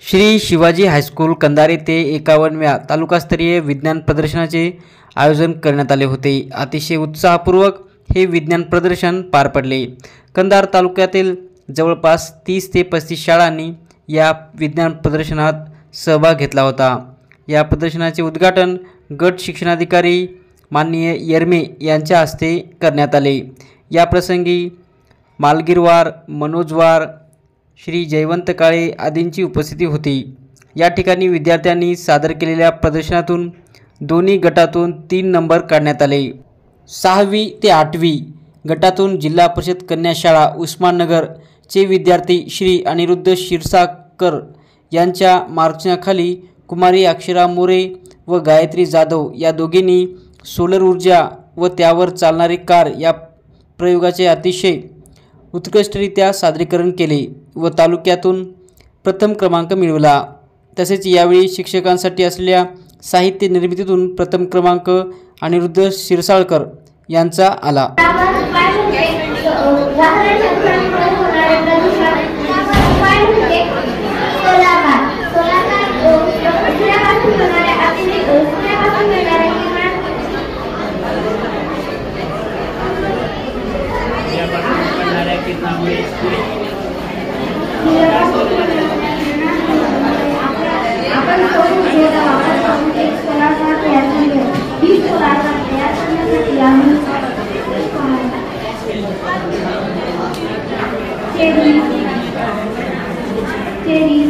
Shri Shivaji high school Kandhar येथे 51व्या तालुकास्तरीय विज्ञान प्रदर्शनाचे आयोजन करण्यात आले होते। अतिशय उत्साहपूर्वक हे विज्ञान प्रदर्शन पार पडले। कंधार तालुक्यातील जवळपास 30 ते 35 शाळांनी या विज्ञान प्रदर्शनात सहभाग घेतला होता। या प्रदर्शनाचे उद्घाटन गट शिक्षणाधिकारी माननीय यर्मे यांच्या हस्ते करण्यात आले। या प्रसंगी मालगीरवार, मनोजवार, श्री जयवंत काळे आदींची उपस्थिती होती। या ठिकाणी विद्यार्थ्यांनी सादर केलेल्या प्रदर्शनातून दोन्ही गटातून 3 नंबर काढण्यात आले। 6वी ते 8वी गटातून जिल्हा परिषद कन्या शाळा उस्माननगर चे विद्यार्थी श्री अनिरुद्ध क्षीरसागर यांच्या मार्गदर्शनाखाली कुमारी अक्षरा मोरे व गायत्री जाधव या दोघींनी सोलर ऊर्जा व त्यावर चालणारी कार या प्रयोगाचे अतिशय उत्कृष्टरित्या सादरीकरण केले व तालुक्यातून प्रथम क्रमांक मिळवला। तसेच यावेळी शिक्षकांसाठी असलेल्या साहित्य निर्मितीतून प्रथम क्रमांक अनिरुद्ध क्षीरसागर यांचा आला। Cherries,